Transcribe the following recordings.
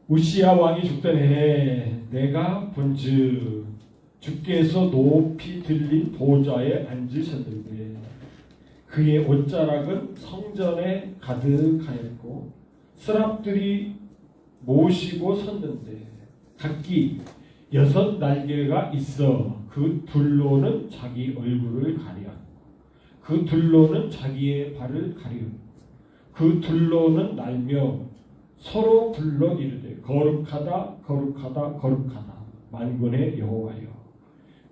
우시야 왕이 죽던 해에 내가 본즉 주께서 높이 들린 보좌에 앉으셨는데 그의 옷자락은 성전에 가득하였고 스랍들이 모시고 섰는데 각기 6 날개가 있어 그 둘로는 자기 얼굴을 가리었고 그 둘로는 자기의 발을 가리었고 그 둘로는 날며 서로 불러 이르되 거룩하다 거룩하다 거룩하다 만군의 여호와여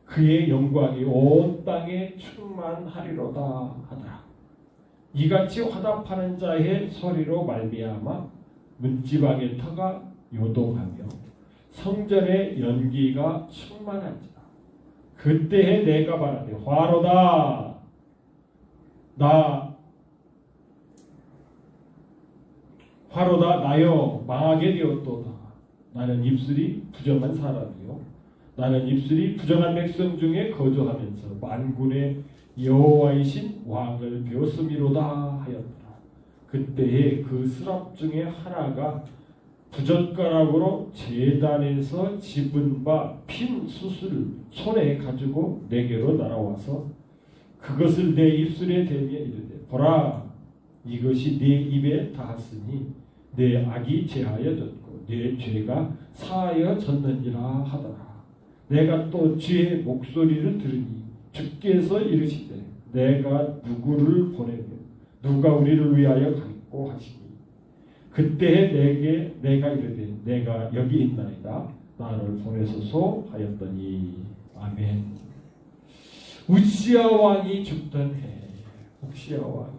그의 영광이 온 땅에 충만하리로다 하더라. 이같이 화답하는 자의 소리로 말미암아 문지방의 터가 요동하며 성전의 연기가 충만한지라. 그때에 내가 말하되 화로다 나여 망하게 되었도다. 나는 입술이 부정한 사람이요 나는 입술이 부정한 백성 중에 거주하면서 만군의 여호와이신 왕을 배웠음이로다 하였더라. 그때에 그 스랍 중에 하나가 부젓가락으로 제단에서 집은 바 핀 숯을 손에 가지고 내게로 날아와서 그것을 내 입술에 대며 이르되 보라 이것이 네 입에 닿았으니 내 악이 제하여졌고 내 죄가 사하여졌느니라 하더라. 내가 또 주의 목소리를 들으니 주께서 이르시되 내가 누구를 보내며 누가 우리를 위하여 가겠고 하시니 그때에 내가 이르되 내가 여기 있나이다 나를 보내소서 하였더니 아멘. 우시야 왕이 죽던 해 우시야 왕이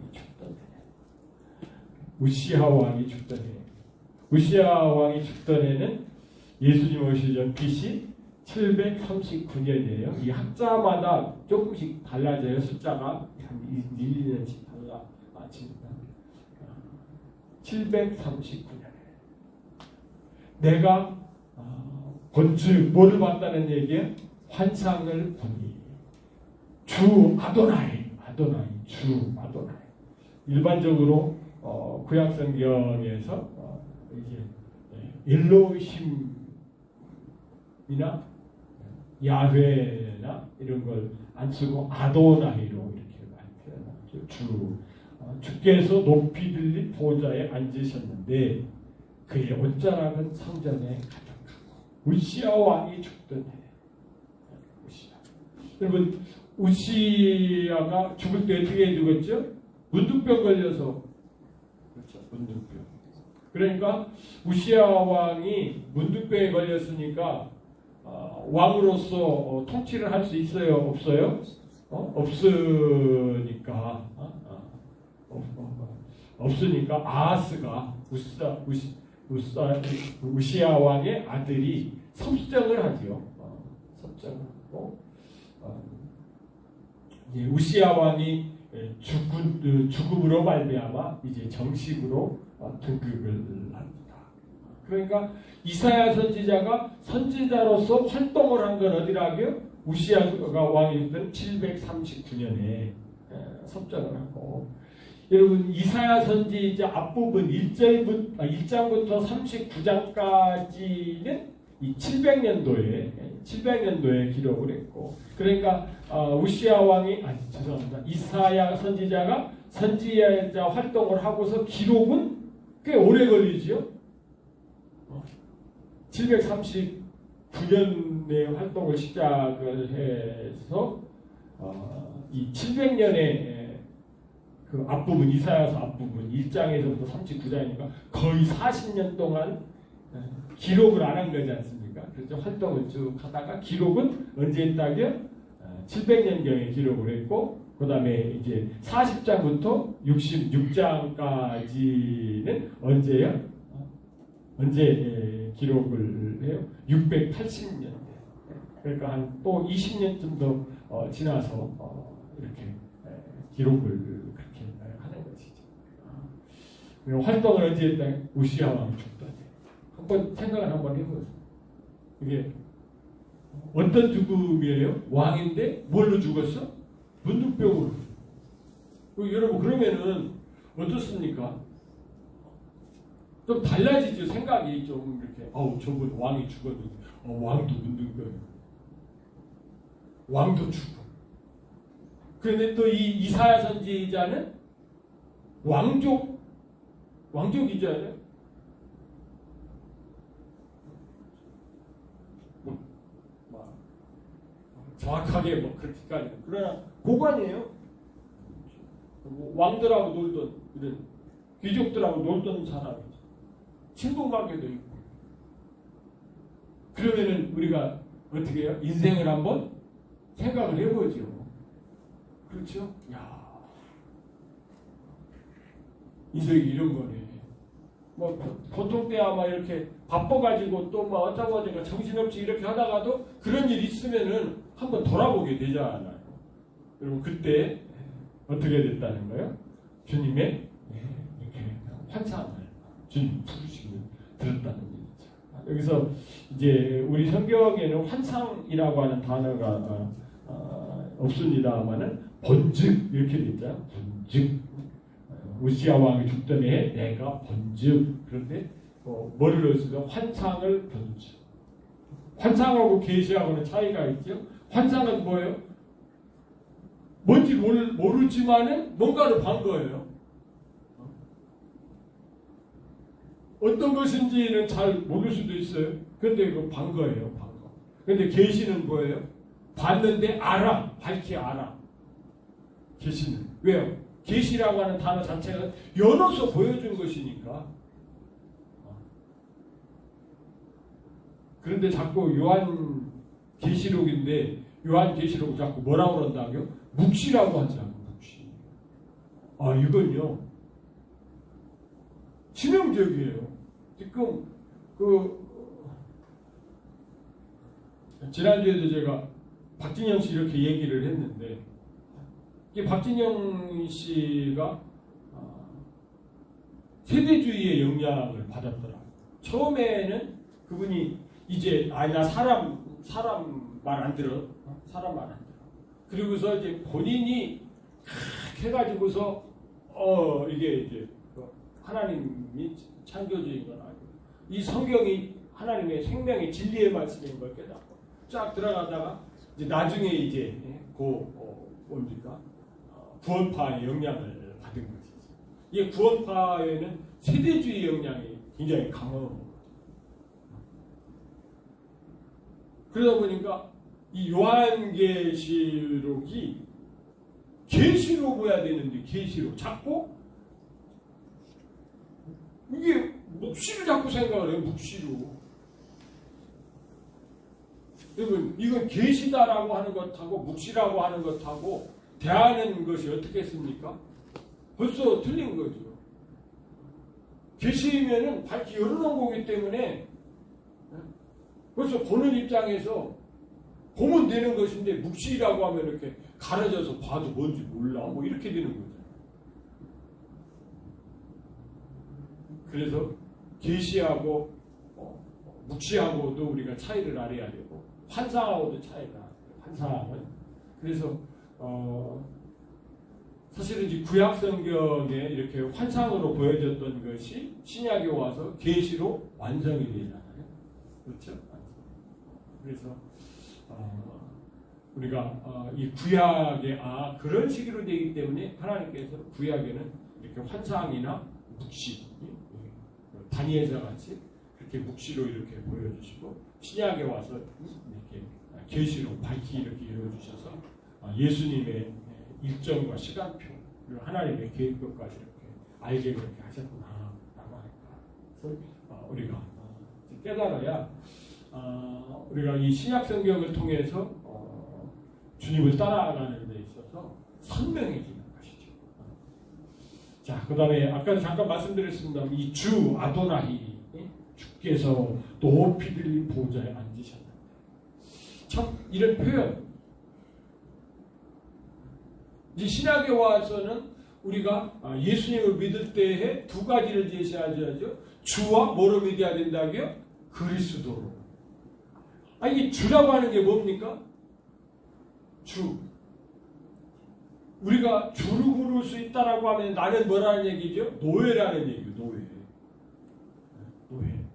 죽던 해는 예수님 오시기 전 BC 739년이에요. 이 학자마다 조금씩 달라져요. 숫자가 한 1년씩 달라집니다. 739년에 내가 본즉 뭐를 봤다는 얘기예요? 환상을 보니 주 아도나이 일반적으로 구약 성경에서 이제 엘로힘이나 야훼나 이런 걸 안 쓰고 아도나이로 이렇게 많이 표현하죠. 주께서 높이 들린 보좌에 앉으셨는데 그의 옷자락은 성전에 가득하고 우시야 왕이 죽던 해. 여러분 우시야가 죽을 때 어떻게 죽었죠? 문둥병 걸려서. 그렇죠. 문둥병. 그러니까 우시야 왕이 문둥병에 걸렸으니까 왕으로서 통치를 할 수 있어요? 없어요? 없으니까 아하스가 우시야 왕의 아들이 섭정을 하지요. 섭정을 하고 우시야 왕이 죽음으로 말미암아 이제 정식으로 등극을 합니다. 그러니까 이사야 선지자가 선지자로서 활동을 한 건 어디라고요? 우시야가 왕이 됐던 739년에 섭정을 하고 여러분 이사야 선지자 앞부분 1장부터 39장까지는 이 700년도에 기록을 했고 그러니까 우시야 왕이 이사야 선지자가 선지자 활동을 하고서 기록은 꽤 오래 걸리죠. 739년에 활동을 시작을 해서 이 700년에 그 앞부분 이사야서 앞부분 1장에서부터 39장이니까 거의 40년 동안 기록을 안 한 거지 않습니까? 그래서 활동을 쭉 하다가 기록은 언제 했다고요? 700년경에 기록을 했고 그 다음에 이제 40장부터 66장까지는 언제요? 언제 기록을 해요? 680년. 그러니까 한 또 20년쯤 더 지나서 이렇게 기록을 그렇게 하는 것이죠. 활동을 언제 했다? 우시야 왕이 죽더니 한번 생각을 한번 해보세요. 이게 어떤 죽음이에요? 왕인데 뭘로 죽었어? 문둥병으로. 여러분 그러면은 어떻습니까? 좀 달라지죠. 생각이 좀 이렇게 저분 왕이 죽었는데 왕도 묻는 거예요. 왕도 죽어. 그런데 또 이 이사야 선지자는 왕족이잖아요. 정확하게 그렇게까지. 그러나 고관이에요. 왕들하고 놀던 이런 귀족들하고 놀던 사람이죠. 친분관계도 있고. 그러면은 우리가 어떻게 해요? 인생을 한번 생각을 해보죠. 그렇죠? 야, 인생이 이런 거네. 보통 때야 이렇게 바빠가지고 또 어쩌고 저쩌고 정신없이 이렇게 하다가도 그런 일 있으면은 한번 돌아보게 되잖아요. 여러분 그때 어떻게 됐다는 거예요? 주님의 이렇게 환상을 주님 부르시고 들었다는 얘기죠. 여기서 이제 우리 성경에는 환상이라고 하는 단어가 없습니다만은 번즉 이렇게 됐죠. 번즉 우시야 왕이 죽던 해에 내가 번즉. 그런데 뭐를 넣었어요? 환상을 번즉. 환상하고 계시하고는 차이가 있죠. 환상은 뭐예요? 뭔지 모르지만은 뭔가를 본 거예요. 어떤 것인지는 잘 모를 수도 있어요. 근데 그 본 거예요. 본 거. 근데 계시는 뭐예요? 봤는데 알아. 밝히 알아. 계시는. 왜요? 계시라고 하는 단어 자체가 열어서 보여준 것이니까. 그런데 자꾸 요한 계시록인데 요한 계시록 자꾸 뭐라고 그런다고요? 묵시라고 하지 않고 묵시. 이건요 치명적이에요. 지금 지난주에도 제가 박진영 씨 이렇게 얘기를 했는데 이 박진영 씨가 세대주의의 영향을 받았더라. 처음에는 그분이 이제 나 사람 말 안 들어. 사람 말 안 들어. 그리고서 이제 본인이 해가지고서 이게 이제 하나님이 창조주인 건 아니고 이 성경이 하나님의 생명의 진리의 말씀인 걸 깨닫고 쫙 들어가다가 이제 나중에 이제 뭡니까? 구원파의 영향을 받은 것이지. 이 구원파에는 세대주의 영향이 굉장히 강하고 그러다 보니까 이 요한계시록이 계시로 보야 되는데 계시로 자꾸 이게 묵시를 자꾸 생각을 해요. 묵시로. 여러분 이건 계시다라고 하는 것하고 묵시라고 하는 것하고 대하는 것이 어떻게 했습니까? 벌써 틀린 거죠. 계시면은 밝히 열어놓은 거기 때문에 벌써 보는 입장에서 보면 되는 것인데 묵시라고 하면 이렇게 가려져서 봐도 뭔지 몰라 이렇게 되는 거죠. 그래서 계시하고 묵시하고도 우리가 차이를 알아야 되고 환상하고도 차이가 알아야 돼요. 환상은 그래서 사실은 이제 구약 성경에 이렇게 환상으로 보여졌던 것이 신약에 와서 계시로 완성이 되잖아요. 그렇죠? 그래서 우리가 이 구약에 그런 식으로 되기 때문에 하나님께서 구약에는 이렇게 환상이나 묵시, 다니엘서 같이 그렇게 묵시로 이렇게 보여주시고 신약에 와서 이렇게 계시로 밝히 이렇게 이루어주셔서 예수님의 일정과 시간표 그리고 하나님의 계획까지 이렇게 알게 그렇게 하셨구나라고 하니까 그래서 우리가 깨달아야 우리가 이 신약 성경을 통해서 주님을 따라가는 데 있어서 선명해지는 것이죠. 자, 그 다음에 아까 잠깐 말씀드렸습니다. 이 주 아도나히 주께서 높이 들린 보좌에 앉으셨는데 참 이런 표현 이 신약에 와서는 우리가 예수님을 믿을 때에 두 가지를 제시하죠. 주와 뭐로 믿어야 된다고요? 그리스도로. 이게 주라고 하는 게 뭡니까? 주. 우리가 주를 부를 수 있다라고 하면 나는 뭐라는 얘기죠? 노예라는 얘기죠. 노예. 노예.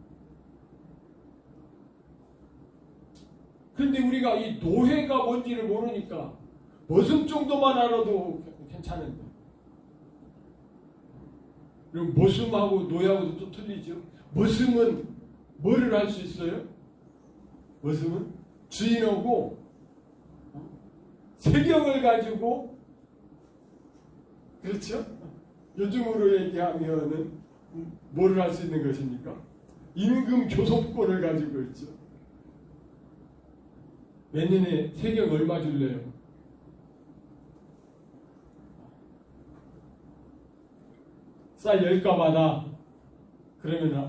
근데 우리가 이 노예가 뭔지를 모르니까 머슴 정도만 알아도 괜찮은데. 그럼 머슴하고 노예하고도 또 틀리죠. 머슴은 뭐를 할 수 있어요? 머슴은 주인하고 세경을 가지고, 그렇죠? 요즘으로 얘기하면은 뭐를 할 수 있는 것입니까? 임금 교섭권을 가지고 있죠. 내년에 세경 얼마 줄래요? 쌀 10가마다. 그러면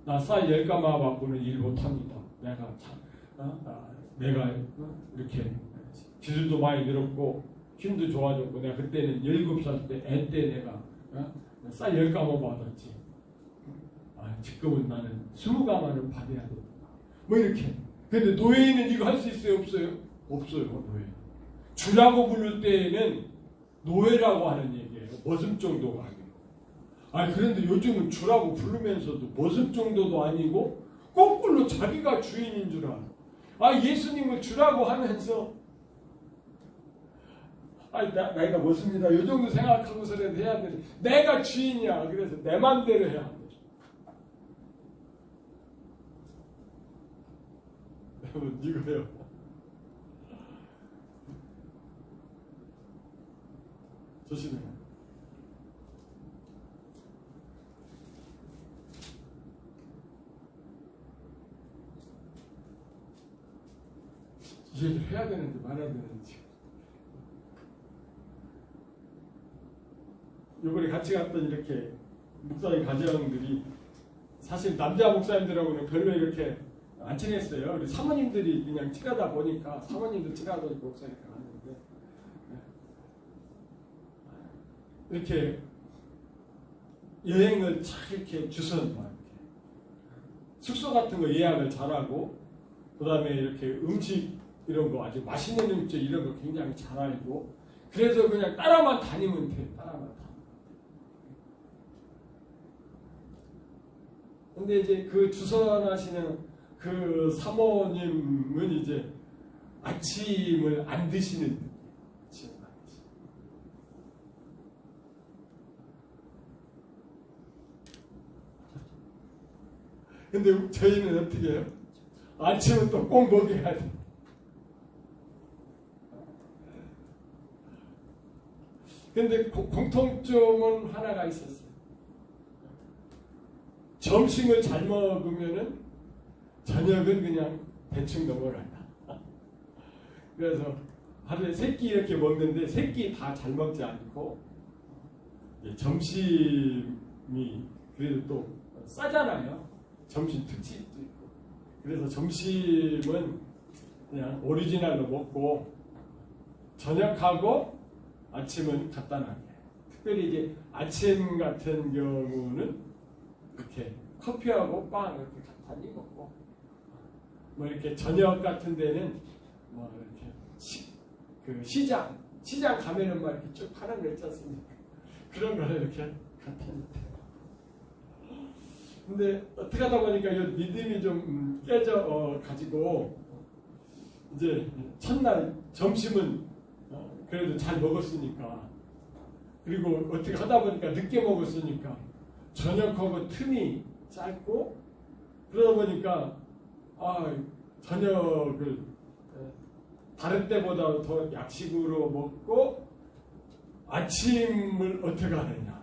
나 쌀 10가마 갖고는 일 못합니다. 내가 이렇게 기술도 많이 늘었고 힘도 좋아졌고, 내가 그때는 17살 때 애 때 내가 쌀 10가마 받았지. 지금은 나는 20가마를 받아야 된다. 뭐 이렇게. 근데 노예는 이거 할 수 있어요? 없어요? 없어요. 노예. 주라고 부를 때에는 노예라고 하는 얘기예요. 머슴 정도가 아니고. 그런데 요즘은 주라고 부르면서도 머슴 정도도 아니고 거꾸로 자기가 주인인 줄 알아. 예수님을 주라고 하면서 나이가 머슴이다 이 정도 생각하고서라도 해야 돼. 내가 주인이야. 그래서 내 맘대로 해야 돼. 이거요. 조심해요. 이해를 해야 되는지 말아야 되는지. 이번에 같이 갔던 이렇게 목사님 가정들이 사실 남자 목사님들하고는 별로 이렇게 안 친했어요. 우리 사모님들이 그냥 친하다 보니까, 사모님들 친하다 보니까 목사님이 갔는데, 이렇게 여행을 잘 이렇게 주선, 이렇게 숙소 같은 거 예약을 잘하고, 그 다음에 이렇게 음식 이런 거 아주 맛있는 음식 이런 거 굉장히 잘 알고, 그래서 그냥 따라만 다니면 돼. 따라만 다니면. 근데 이제 그 주선하시는 그 사모님은 이제 아침을 안 드시는, 아침을 안 드시는. 근데 저희는 어떻게 해요? 아침은 또 꼭 먹여야 돼. 근데 공통점은 하나가 있었어요. 점심을 잘 먹으면은 저녁은 그냥 대충 넘어간다. 그래서 하루에 3끼 이렇게 먹는데 3끼 다 잘 먹지 않고, 점심이 그래도 또 싸잖아요. 점심 특집도 있고. 그래서 점심은 그냥 오리지널로 먹고 저녁하고 아침은 간단하게. 특별히 이제 아침 같은 경우는 이렇게 커피하고 빵 이렇게 간단히 먹고, 뭐 이렇게 저녁 같은 데는 뭐 이렇게 시장 가면은 막 이렇게 쭉 파는 거 있지 않습니까? 그런 거를 이렇게 간단히. 근데 어떻게 하다 보니까 이 리듬이 좀 깨져 가지고, 이제 첫날 점심은 그래도 잘 먹었으니까, 그리고 어떻게 하다 보니까 늦게 먹었으니까 저녁하고 틈이 짧고, 그러다 보니까 저녁을 다른 때보다 더 약식으로 먹고 아침을 어떻게 하느냐.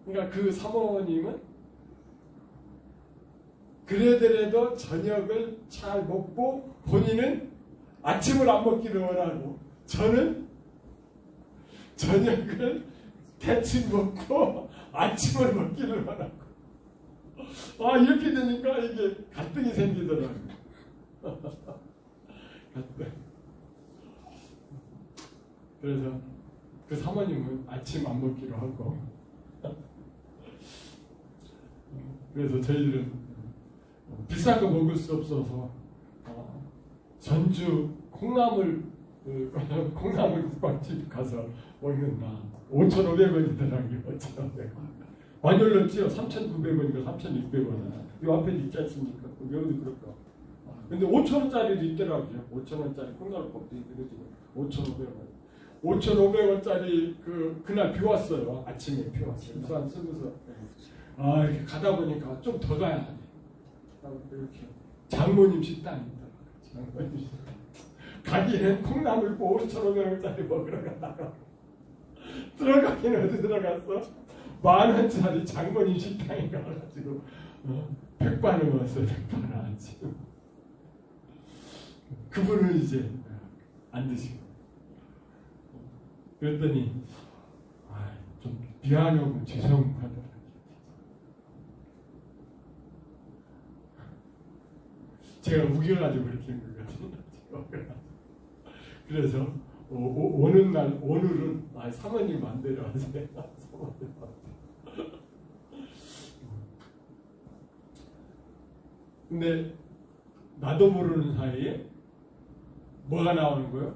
그러니까 그 사모님은 그래더라도 저녁을 잘 먹고 본인은 아침을 안 먹기를 원하고, 저는 저녁을 대충 먹고 아침을 먹기를 원하고. 이렇게 되니까 이게 갈등이 생기더라고요. 갈등. 그래서 그 사모님은 아침 안 먹기로 하고, 그래서 저희들은 비싼 거 먹을 수 없어서 전주 콩나물 콩나물 국밥집 가서 먹는다. 5,500원이더라고요. 5,500원. 많이 올랐지요. 3,900원인가 3,600원. 이 앞에 있지 않습니까? 여기도 그럴까. 근데 5,000원짜리도 있더라고요. 5,000원짜리 콩나물국밥도 있더라고요. 5,500원. 5,500원짜리 그날 비 왔어요. 아침에 비 왔어요. 우산 쓰면서 이렇게 가다 보니까 좀 더 가야 돼. 이렇게 장모님 식당이 있더라고요. 장모님 식당. 가기엔 콩나물국 5,500원짜리 먹으러 가다가 들어가긴 어디 들어갔어? 10,000원짜리 장모님 식당에 가가지고 백반을 먹었어요. 백반을 지금. 그분은 이제 안 드시고. 그랬더니 좀 미안하고 죄송하더라고요. 제가 우겨가지고 그렇게 한 거거든요. 그래서 오늘은 사모님 맘대로 하세요. 사모님 맘대로. 근데 나도 모르는 사이에 뭐가 나오는 거예요?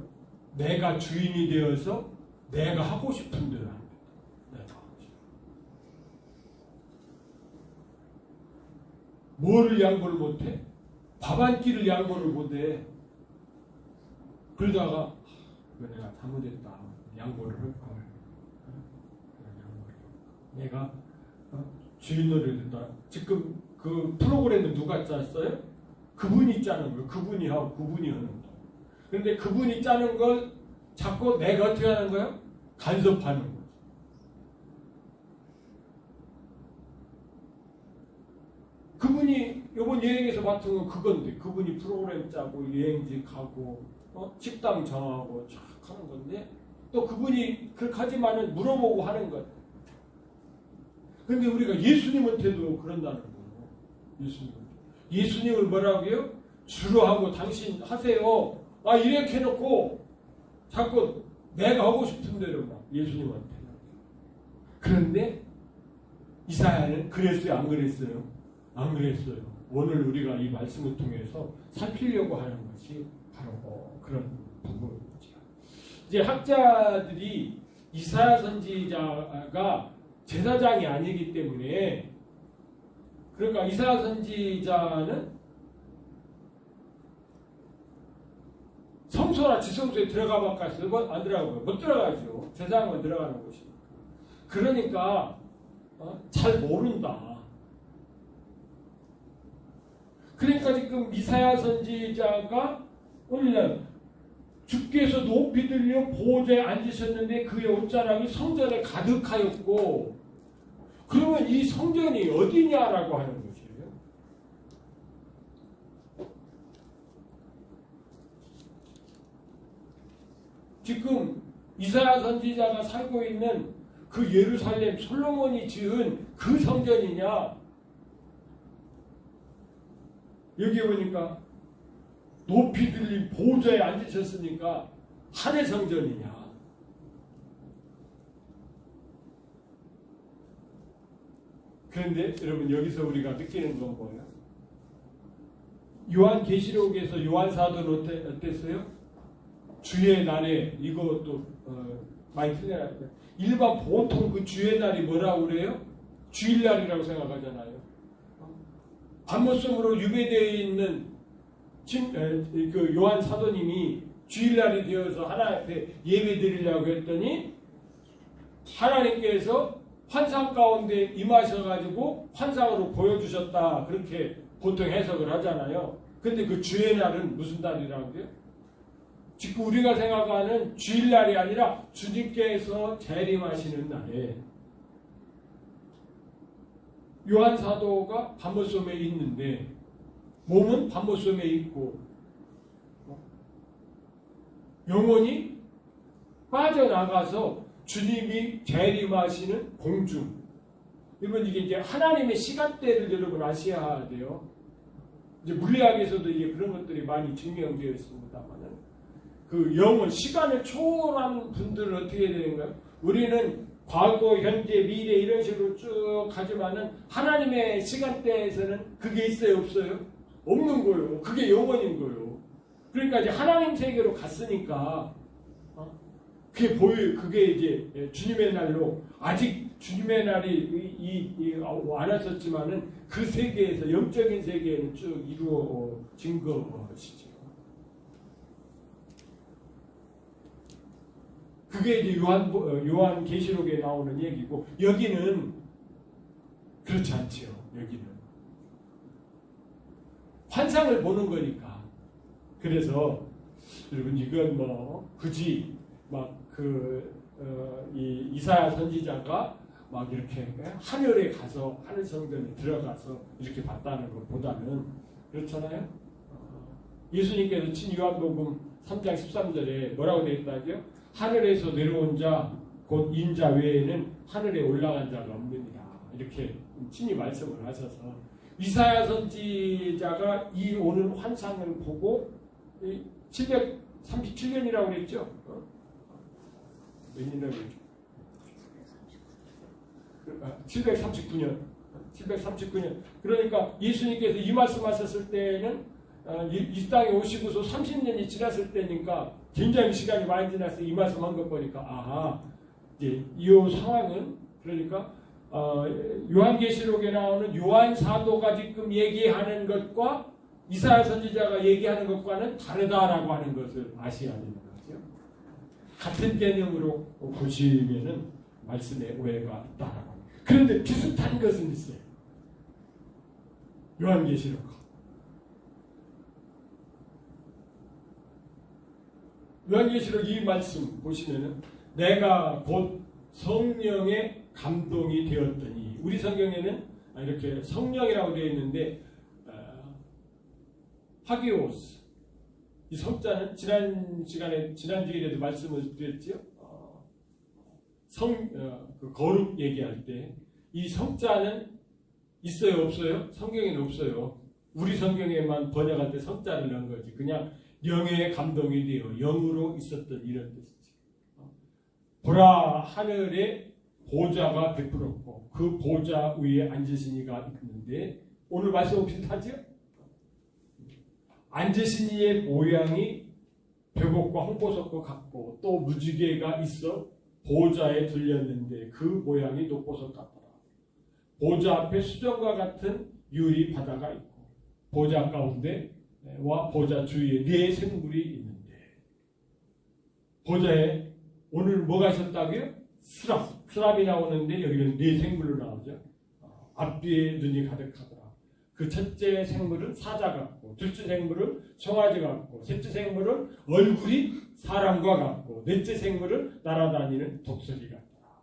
내가 주인이 되어서 내가 하고 싶은 대로 합니다. 내가 하고 싶은. 뭐를 양보를 못해? 밥 한 끼를 양보를 못해. 그러다가 내가 잘못했다. 양보를 할 걸. 내가 주인 노릇을 했다. 지금 그 프로그램을 누가 짰어요? 그분이 짜는 거예요. 그분이 하고 그분이 하는 거예요. 그런데 그분이 짜는 걸 자꾸 내가 어떻게 하는 거예요? 간섭하는 거예요. 그분이 이번 여행에서 맡은 건 그건데 그분이 프로그램 짜고 여행지 가고 식당 정하고 쫙 하는 건데 또 그분이 그렇게 하지만은 물어보고 하는 거예요. 그런데 우리가 예수님한테도 그런다는 거예요. 예수님을 뭐라고 해요? 주로 하고 당신 하세요. 이렇게 해놓고 자꾸 내가 하고 싶은 대로 막 예수님한테. 그런데 이사야는 그랬어요? 안 그랬어요? 안 그랬어요. 오늘 우리가 이 말씀을 통해서 살피려고 하는 것이 바로 그런 부분이죠. 이제 학자들이 이사야 선지자가 제사장이 아니기 때문에 그러니까 이사야 선지자는 성소나 지성소에 들어가 봤겠어요? 안 들어가고요. 못 들어가죠. 제사장만 들어가는 곳이니까. 그러니까 잘 모른다. 그러니까 지금 이사야 선지자가 오늘날 주께서 높이 들려 보좌에 앉으셨는데 그의 옷자락이 성전에 가득하였고 그러면 이 성전이 어디냐라고 하는 것이에요. 지금 이사야 선지자가 살고 있는 그 예루살렘 솔로몬이 지은 그 성전이냐? 여기 보니까 높이 들린 보좌에 앉으셨으니까 하늘 성전이냐? 그런데 여러분 여기서 우리가 느끼는 건 뭐예요? 요한계시록에서 요한사도는 어땠어요? 주의 날에 이것도 많이 틀려요. 일반 보통 그 주의 날이 뭐라고 그래요? 주일날이라고 생각하잖아요. 밤모섬으로 유배되어 있는 그 요한 사도님이 주일날이 되어서 하나님 앞에 예배 드리려고 했더니 하나님께서 환상 가운데 임하셔가지고 환상으로 보여주셨다. 그렇게 보통 해석을 하잖아요. 근데 그 주의 날은 무슨 날이라고요? 지금 우리가 생각하는 주일날이 아니라 주님께서 재림하시는 날에 요한 사도가 밤모섬에 있는데 몸은 밤모섬에 있고 영혼이 빠져나가서 주님이 재림하시는 공중. 여러분 이게 이제 하나님의 시간대를 여러분 아셔야 돼요. 이제 물리학에서도 이제 그런 것들이 많이 증명되어 있습니다만은 그 영혼 시간을 초월한 분들은 어떻게 되는가요? 우리는 과거, 현재, 미래 이런 식으로 쭉 가지만은 하나님의 시간대에서는 그게 있어요, 없어요? 없는 거예요. 그게 영원인 거예요. 그러니까 이제 하나님 세계로 갔으니까 그게 이제 주님의 날로 아직 주님의 날이 안 왔었지만은 그 세계에서 영적인 세계에는 쭉 이루어진 것이죠. 그게 이제 요한 계시록에 나오는 얘기고 여기는 그렇지 않지요. 여기는 환상을 보는 거니까. 그래서 여러분 이건 뭐 굳이 막 이 이사야 선지자가 막 이렇게 하늘에 가서 하늘 성전에 들어가서 이렇게 봤다는 것보다는 그렇잖아요. 예수님께서 친 요한복음 3장 13절에 뭐라고 되어 있다고요? 하늘에서 내려온 자 곧 인자 외에는 하늘에 올라간 자가 없느니라. 이렇게 친히 말씀을 하셔서 이사야 선지자가 이 오는 환상을 보고 737년이라고 그랬죠? 몇 년이라고 그랬죠? 739년. 739년. 그러니까 예수님께서 이 말씀하셨을 때는 이 땅에 오시고서 30년이 지났을 때니까 굉장히 시간이 많이 지나서 이 말씀한 것 보니까 아하, 이제 이 상황은 그러니까 요한계시록에 나오는 요한 사도가 지금 얘기하는 것과 이사야 선지자가 얘기하는 것과는 다르다라고 하는 것을 아셔야 되는 거죠. 같은 개념으로 보시면은 말씀에 오해가 있다라고 합니다. 그런데 비슷한 것은 있어요. 요한계시록. 요한계시록 이 말씀 보시면은 내가 곧 성령의 감동이 되었더니 우리 성경에는 이렇게 성령이라고 되어 있는데 하기오스 이 성자는 지난 주일에도 말씀을 드렸죠. 그 거룩 얘기할 때 이 성자는 있어요 없어요? 성경에는 없어요. 우리 성경에만 번역할 때 성자를 넣은 거지. 그냥 영의 감동이 되어 영으로 있었던 이런 뜻이지. 보라 하늘에 보좌가 베풀었고 그 보좌 위에 앉으신 이가 있는데 오늘 말씀 비슷하죠? 앉으신 이의 모양이 벽옥과 홍보석과 같고 또 무지개가 있어 보좌에 들렸는데 그 모양이 녹보석 같더라. 보좌 앞에 수정과 같은 유리 바다가 있고 보좌 가운데와 보좌 주위에 네 생물이 있는데 보좌에 오늘 뭐가 있었다고요? 스랍이 나오는데 여기는 네 생물로 나오죠. 앞뒤에 눈이 가득하더라. 그 첫째 생물은 사자 같고 둘째 생물은 송아지 같고 셋째 생물은 얼굴이 사람과 같고 넷째 생물은 날아다니는 독수리 같더라.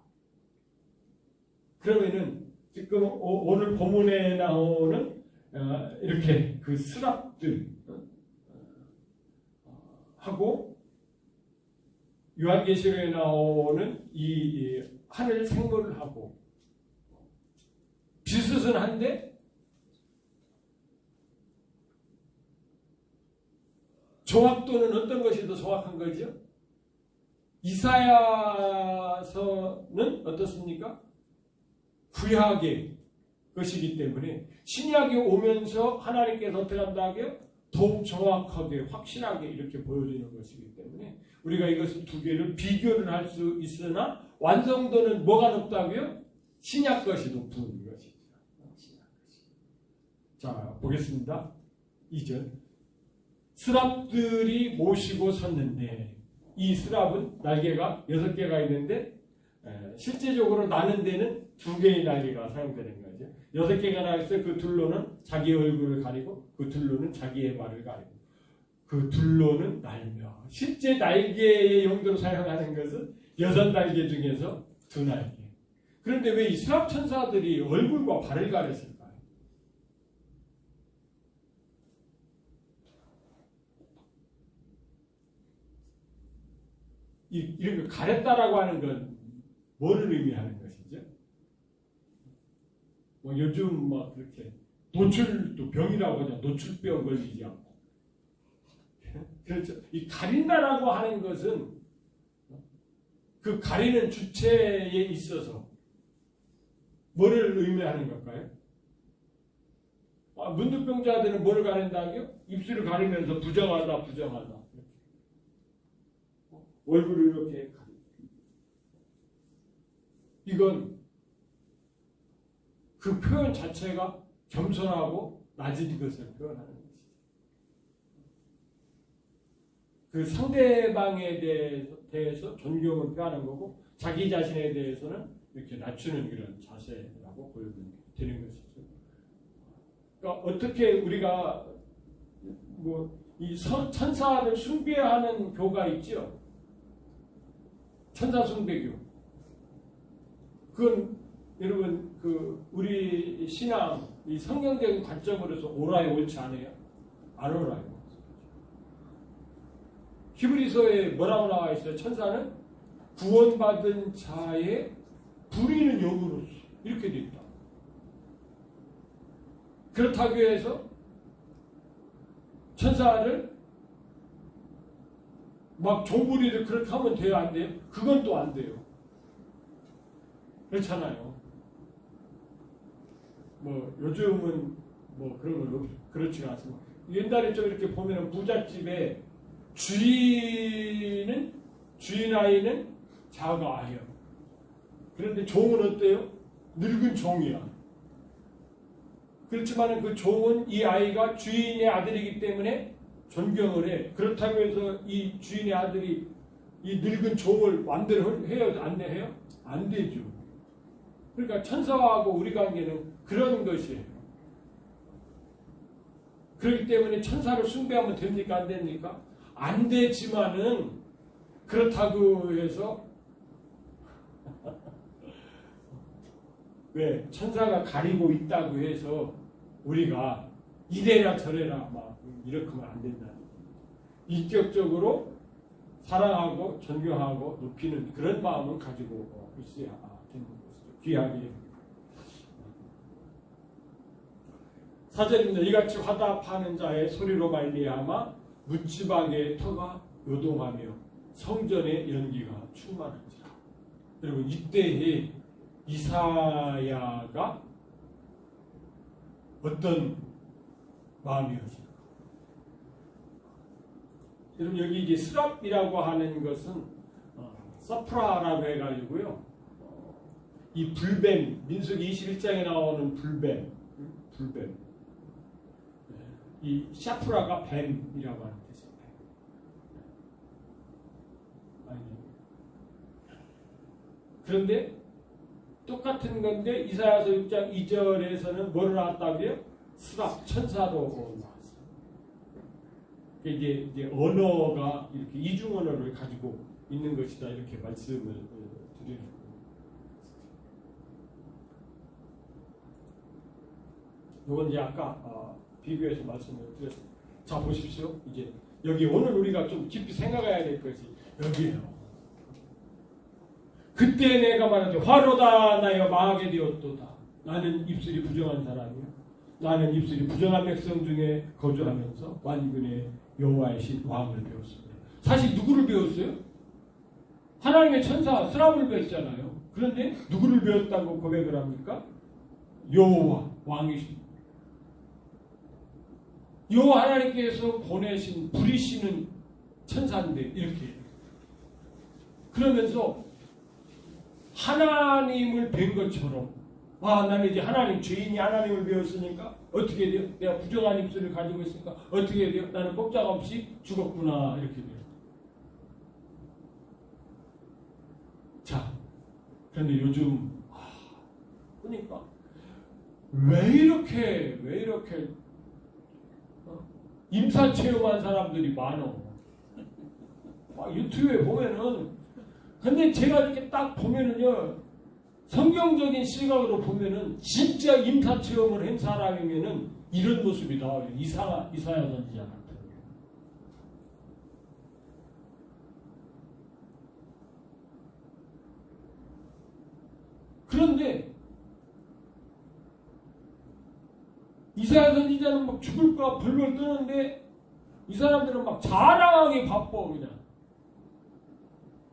그러면은 지금 오늘 본문에 나오는 이렇게 그 스랍들 하고 요한계시록에 나오는 이 하늘 생물하고 비슷은 한데 정확도는 어떤 것이 더 정확한 거죠? 이사야서는 어떻습니까? 구약의 것이기 때문에 신약이 오면서 하나님께서 어떻게 한다고요? 더욱 정확하게 확실하게 이렇게 보여주는 것이기 때문에 우리가 이것을 두 개를 비교는 할 수 있으나 완성도는 뭐가 높다고요? 신약 것이 높은 것이죠. 자 보겠습니다. 2절 스랍들이 모시고 섰는데 이 스랍은 날개가 6개가 있는데 실제적으로 나는 데는 2개의 날개가 사용되는 거죠. 6개가 나있어요. 그 둘로는 자기 얼굴을 가리고 그 둘로는 자기의 발을 가리고 그 둘로는 날며 실제 날개의 용도로 사용하는 것은 6날개 중에서 2날개. 그런데 왜 이 스랍 천사들이 얼굴과 발을 가렸을까요? 이렇게 가렸다라고 하는 건 뭐를 의미하는 것이죠? 뭐 요즘 뭐 그렇게 노출도 병이라고 하죠. 노출병 걸리지 않고. 그렇죠. 이 가린다라고 하는 것은 그 가리는 주체에 있어서 뭐를 의미하는 걸까요? 문득병자들은 뭐를 가린다고요? 입술을 가리면서 부정하다. 얼굴을 이렇게 가리고. 이건 그 표현 자체가 겸손하고 낮은 것을 표현하는 것이죠. 그 상대방에 대해서 존경을 표하는 거고 자기 자신에 대해서는 이렇게 낮추는 그런 자세라고 보여드리는 것이죠. 그러니까 어떻게 우리가 이 천사를 숭배하는 교가 있죠. 천사 숭배교. 그건 여러분 우리 신앙 이 성경적인 관점으로서 옳아요, 옳지 않아요? 안 옳아요. 히브리서에 뭐라고 나와 있어요? 천사는 구원받은 자의 부리는 영으로서 이렇게 되어 있다. 그렇다고 해서 천사를 막 종부리를 그렇게 하면 돼요, 안 돼요? 그건 또 안 돼요. 그렇잖아요. 요즘은 그런 건 그렇지가 않습니다. 옛날에 좀 이렇게 보면은 부잣집에 주인 아이는 자가아요. 그런데 종은 어때요? 늙은 종이야. 그렇지만 그 종은 이 아이가 주인의 아들이기 때문에 존경을 해. 그렇다고 해서 이 주인의 아들이 이 늙은 종을 마음대로 해요? 안 해요? 안 되죠. 그러니까 천사하고 우리 관계는 그런 것이에요. 그렇기 때문에 천사를 숭배하면 됩니까? 안 됩니까? 안 되지만은 그렇다고 해서 왜 천사가 가리고 있다고 해서 우리가 이래라 저래라 막 이렇게 하면 안 된다. 인격적으로 사랑하고 존경하고 높이는 그런 마음을 가지고 있어야 되는 것이죠. 귀하게. 4절입니다. 이같이 화답하는 자의 소리로 말미암아 묻지방의 터가 요동하며 성전의 연기가 충만한지라. 여러분 이때에 이사야가 어떤 마음이었을까? 여러분 여기 이제 스랍이라고 하는 것은 서프라라고 해가지고요. 이 불뱀, 민수기 21장에 나오는 불뱀. 이 샤프라가 뱀이라고 하는 뜻이에요. 그런데 똑같은 건데 이사야서 6장 2절에서는 뭐를 나왔다고요? 스랍, 천사로 나왔어요. 이게 언어가 이렇게 이중 언어를 가지고 있는 것이다 이렇게 말씀을 드리는 거예요. 이건 이제 아까 비교해서 말씀을 드렸습니다. 자 보십시오. 이제 여기 오늘 우리가 좀 깊이 생각해야 될 것이 여기에요. 그때 내가 말하지 화로다 나여 망하게 되었도다. 나는 입술이 부정한 사람이요. 나는 입술이 부정한 백성 중에 거주하면서 완군의 여호와의 신 왕을 배웠습니다. 사실 누구를 배웠어요? 하나님의 천사 스랍을 배웠잖아요. 그런데 누구를 배웠다고 고백을 합니까? 여호와 왕이신 여호와 하나님께서 보내신 부리시는 천사인데 이렇게 그러면서 하나님을 뵌 것처럼 나는 이제 하나님 주인이 하나님을 배웠으니까 어떻게 돼요? 내가 부정한 입술을 가지고 있으니까 어떻게 돼요? 나는 꼼짝없이 죽었구나 이렇게 돼요. 자 그런데 요즘 보니까 왜 이렇게 임사 체험한 사람들이 많어. 유튜브에 보면은 근데 제가 이렇게 딱 보면은요 성경적인 시각으로 보면은 진짜 임사 체험을 한 사람이면은 이런 모습이 나와요. 이사야 선지자 같은. 그런데 이사야 선지자는 막 죽을까 벌벌 떠는데 이 사람들은 막 자랑하기 바빠 그냥.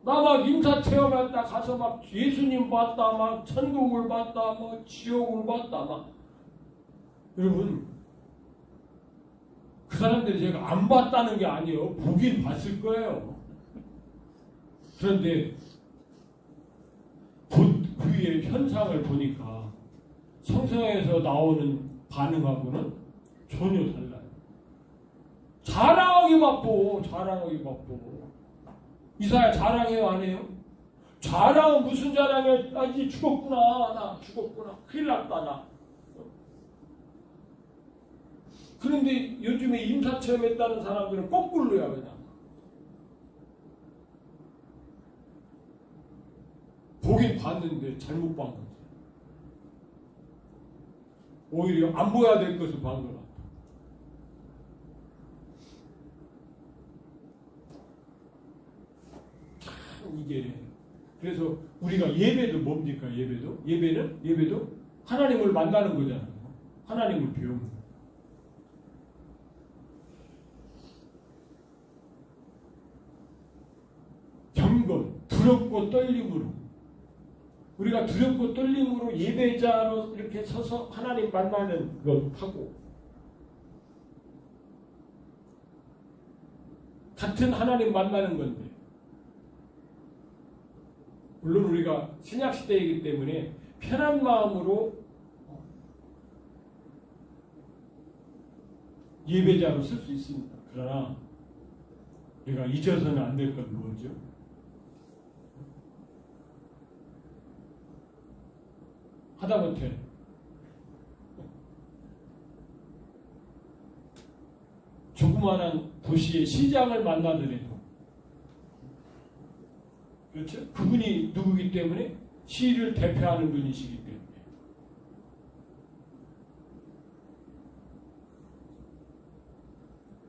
나 막 임사 체험했다 가서 막 예수님 봤다 막 천국을 봤다 뭐 지옥을 봤다 막. 여러분 그 사람들이 제가 안 봤다는 게 아니에요. 보긴 봤을 거예요. 그런데 곧 그 우리의 현상을 보니까 성경에서 나오는 반응하고는 전혀 달라요. 자랑하기 바빠. 이사야 자랑해요, 안 해요? 자랑은 무슨 자랑이야? 나 이제 죽었구나. 큰일 났다, 나. 그런데 요즘에 임사체험했다는 사람들은 거꾸로야, 그냥. 보긴 봤는데 잘못 본 거지. 오히려 안 보여야 될 것을 본 것 같아. 참 이게 그래서 우리가 예배도 뭡니까? 예배도 하나님을 만나는 거잖아요. 하나님을 배우는 거. 경건, 두렵고 떨림으로 우리가 두렵고 떨림으로 예배자로 이렇게 서서 하나님 만나는 것하고 같은 하나님 만나는 건데 물론 우리가 신약시대이기 때문에 편한 마음으로 예배자로 쓸 수 있습니다. 그러나 우리가 잊어서는 안 될 건 뭐죠? 하다못해 조그마한 도시의 시장을 만나더라도 그렇죠? 그분이 누구기 때문에 시를 대표하는 분이시기 때문에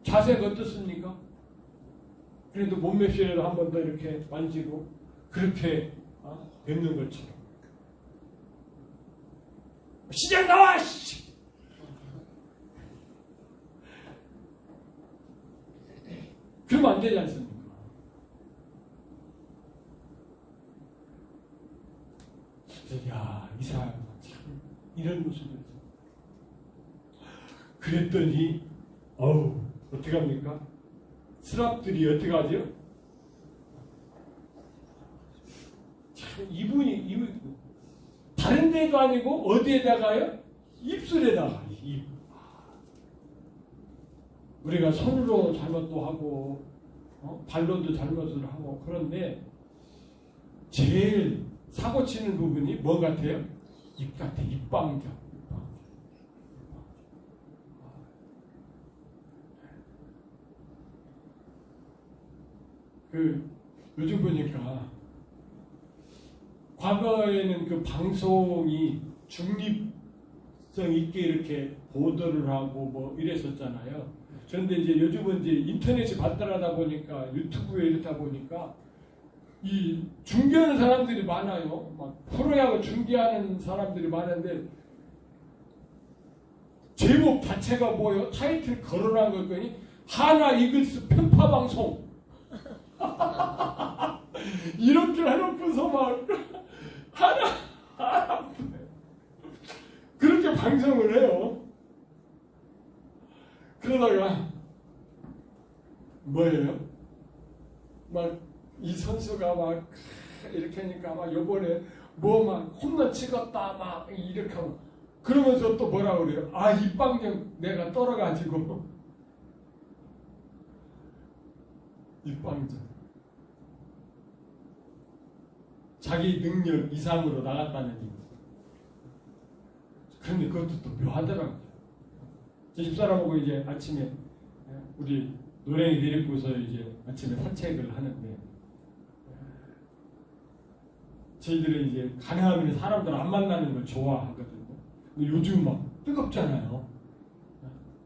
자세가 어떻습니까? 그래도 몸매시라도 한 번 더 이렇게 만지고 그렇게 뵙는 것처럼 시장 나와! 씨! 그러면 안 되지 않습니까? 야, 이사야 참 이런 모습이었어. 그랬더니 어떻게 합니까? 스랍들이 어떻게 하죠? 참 이분이 다른 데가 아니고 어디에다가요? 입술에다가. 우리가 손으로 잘못도 하고 발로도 잘못을 하고 그런데 제일 사고치는 부분이 뭐 같아요? 입 같아. 입방정. 요즘 보니까 과거에는 그 방송이 중립성 있게 이렇게 보도를 하고 뭐 이랬었잖아요. 그런데 이제 요즘은 이제 인터넷이 발달하다 보니까 유튜브에 이렇다 보니까 이 중계하는 사람들이 많아요. 막 프로야구 중계하는 사람들이 많은데 제목 자체가 뭐예요? 타이틀 거론한 걸 거니 하나 이글스 편파 방송 이렇게 해놓고서 막 하나 그렇게 방송을 해요. 그러다가 뭐예요? 막 이 선수가 막 이렇게 하니까 막 요번에 뭐 막 홈런 찍었다 막 이렇게 하고 그러면서 또 뭐라 그래요? 입방정 내가 떨어가지고 입방정 자기 능력 이상으로 나갔다는 얘기. 그런데 그것도 또 묘하더라고요. 제 집사람하고 이제 아침에 우리 노랭이 내리고서 이제 아침에 산책을 하는데 저희들은 이제 가능하면 사람들 안 만나는 걸 좋아하거든요. 근데 요즘 막 뜨겁잖아요.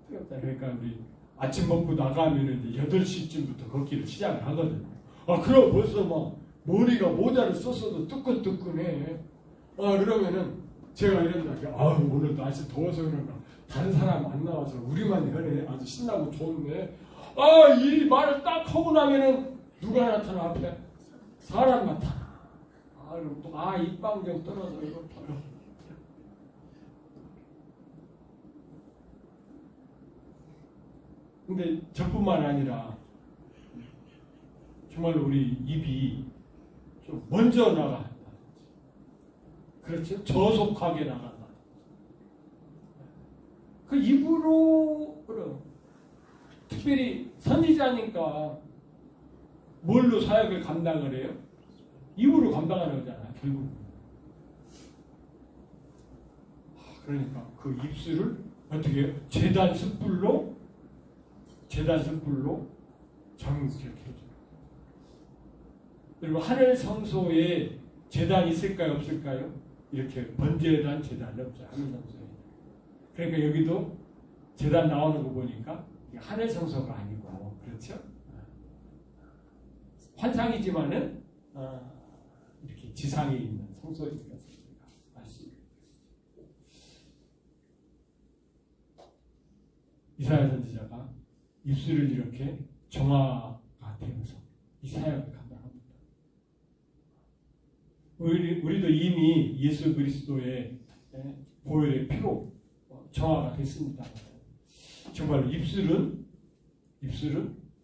뜨겁다. 그러니까 우리 아침 먹고 나가면 이제 8시쯤부터 걷기를 시작을 하거든요. 그럼 벌써 막 머리가 모자를 썼어도 뜨끈뜨끈해. 그러면은 제가 이런다. 오늘 날씨 더워서 그런가. 다른 사람 안 나와서 우리만 연애 아주 신나고 좋네. 이 말을 딱 하고 나면은 누가 나타나 앞에? 사람 나타나. 그럼 또 입방정 떨어져 이거 봐요. 근데 저뿐만 아니라 정말로 우리 입이 좀 먼저 나가. 그렇죠? 저속하게 나간다. 그 입으로 특별히 선지자니까 뭘로 사역을 감당을 해요? 입으로 감당하는 거잖아요. 결국. 그러니까 그 입술을 어떻게 해요? 제단 숯불로 정직하게 해줘요. 그리고 하늘 성소에 제단이 있을까요? 없을까요? 이렇게 번제단 제단이 없어요. 하늘 성소에. 그러니까 여기도 제단 나오는 거 보니까 하늘 성소가 아니고, 그렇죠? 환상이지만은 이렇게 지상에 있는 성소이니까 맞습니다. 이사야 선지자가 입술을 이렇게 정화가 되면서 이 사역을 감당합니다. 우리도 이미 예수 그리스도의 보혈의 피로 정화가 됐습니다. 정말로 입술은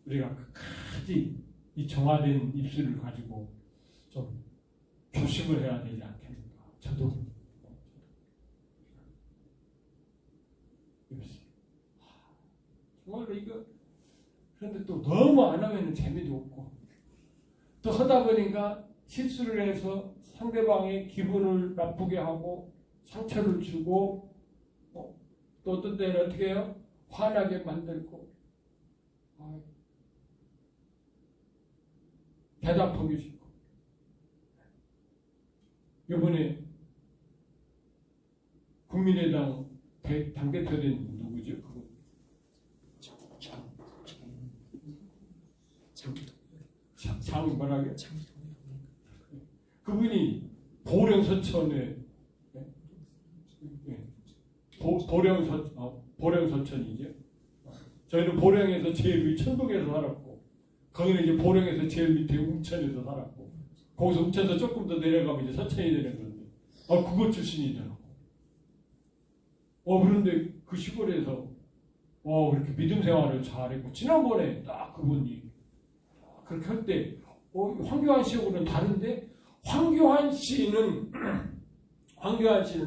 우리가 끝까지 이 정화된 입술을 가지고 좀 조심을 해야 되지 않겠는가. 저도 정말로 이거 그런데 또 너무 안 하면 재미도 없고 또 하다 보니까 실수를 해서 상대방의 기분을 나쁘게 하고 상처를 주고 또 어떤 때는 어떻게 해요? 화나게 만들고 대답하기 싫고 이번에 국민의당 당대표 된 누구죠? 뭐라고요? 그분이 보령서천에 보령서천이죠. 저희는 보령에서 제일 위 천북에서 살았고 거기는 이제 보령에서 제일 밑에 웅천에서 살았고 거기서 웅천에서 조금 더 내려가면 이제 서천이 되는 건데 그거 출신이더라고. 그런데 그 시골에서 그렇게 믿음 생활을 잘했고 지난번에 딱 그분이 그렇게 할 때 황교안 씨하고는 다른데 황교안 씨는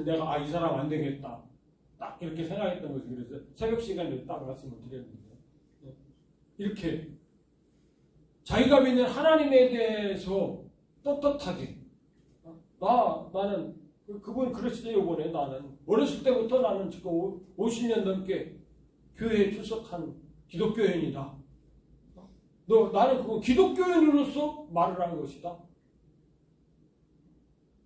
내가 이 사람 안 되겠다 딱 이렇게 생각했던 거죠. 그래서 새벽 시간에 딱 말씀을 드렸는데 이렇게 자기가 믿는 하나님에 대해서 떳떳하게 나는 그분 그랬어요. 이번에 나는 어렸을 때부터 나는 지금 50년 넘게 교회에 출석한 기독교인이다. 나는 그거 기독교인으로서 말을 한 것이다.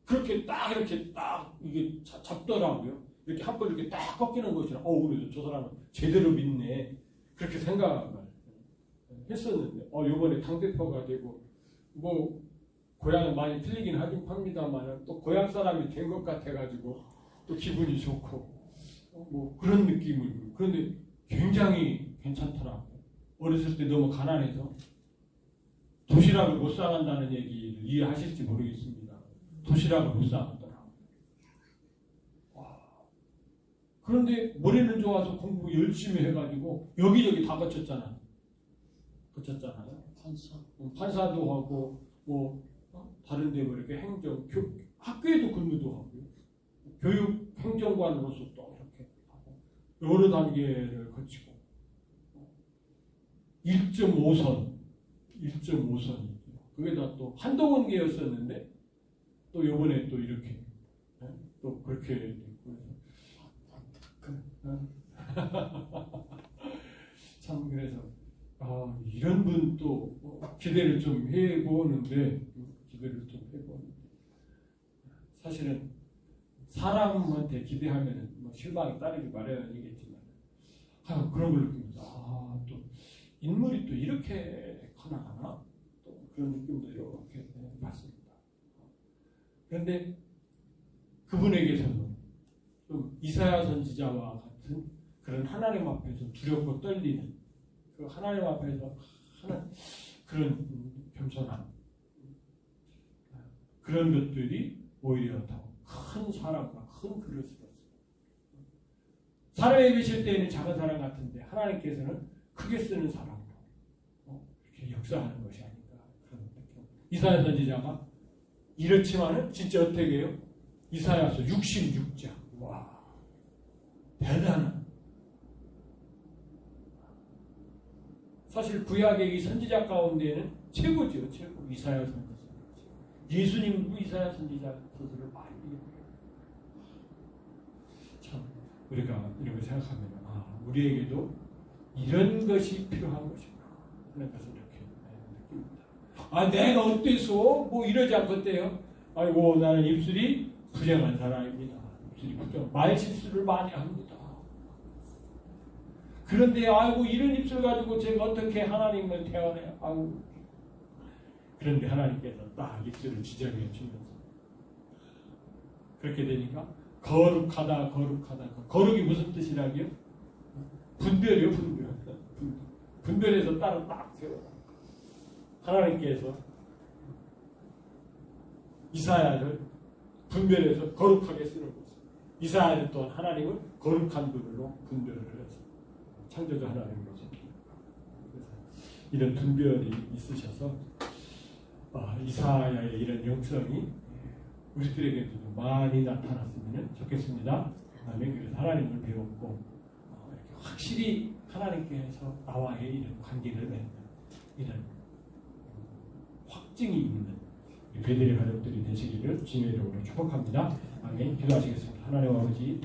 그렇게 딱 이렇게 딱 이게 잡더라고요. 이렇게 한 번 이렇게 딱 꺾이는 것이라 그래도 저 사람은 제대로 믿네. 그렇게 생각을 했었는데 이번에 당대표가 되고 뭐 고향은 많이 틀리긴 하긴 합니다만 또 고향 사람이 된 것 같아가지고 또 기분이 좋고 뭐 그런 느낌을 그런데 굉장히 괜찮더라고요. 어렸을 때 너무 가난해서 도시락을 못 사간다는 얘기를 이해하실지 모르겠습니다. 도시락을 못 사갔더라고요. 그런데 머리는 좋아서 공부 열심히 해가지고 여기저기 다 거쳤잖아요. 판사도 하고 뭐 다른 데 뭐 이렇게 행정, 학교에도 근무도 하고요. 교육 행정관으로서 또 이렇게 하고 여러 단계를 거치고 1.5선이죠. 그게다 또 한동훈계였었는데 또 요번에 또 이렇게 또 그렇게 됐고 참 그래서 이런 분 또 기대를 좀 해보는데 사실은 사람한테 기대하면 뭐 실망이 따르기 마련이겠지만 그런 걸 느낍니다. 또 인물이 또 이렇게 커나가나 또 그런 느낌도 이렇게 받습니다. 그런데 그분에게서는 좀 이사야 선지자와 같은 그런 하나님 앞에서 두렵고 떨리는 그 하나님 앞에서 하는 그런 겸손함 그런 것들이 오히려 더 큰 사랑과 큰 그릇을 얻습니다. 사람에 비칠 때에는 작은 사람 같은데 하나님께서는 크게 쓰는 사람으로 이렇게 역사하는 것이 아닌가 그런 느낌. 이사야 선지자가 이렇지만은 진짜 어떻게 해요? 이사야서 66장. 와, 대단한. 사실 구약의 이 선지자 가운데는 최고죠, 최고. 이사야 선지자. 예수님도 이사야 선지자 서술을 많이 읽어요. 참, 우리가 이렇게 생각하면, 우리에게도 이런 것이 필요한 것이구나 하는 것을 이렇게 느낍니다. 내가 어때서 뭐 이러지 않겠대요. 아이고, 나는 입술이 부정한 사람입니다. 입술이 부정, 말 실수를 많이 합니다. 그런데 아이고, 이런 입술 가지고 제가 어떻게 하나님을 태어나요? 아이고. 그런데 하나님께서 딱 입술을 지적해 주면서 그렇게 되니까 거룩하다. 거룩이 무슨 뜻이라고요? 분별이요, 분별. 분별해서 따로 딱 세워. 하나님께서 이사야를 분별해서 거룩하게 쓰는 거죠. 이사야는 또한 하나님을 거룩한 분으로 분별을 해서 창조주 하나님으로서 이런 분별이 있으셔서 이사야의 이런 영성이 우리들에게도 많이 나타났으면 좋겠습니다. 그래서 하나님을 배웠고 이렇게 확실히 하나님께서 나와의 이런 관계를 맺는 이런 확증이 있는 베드레 가족들이 되시기를 주님의 이름으로 축복합니다. 아멘. 기도하시겠습니다. 하나님 아버지,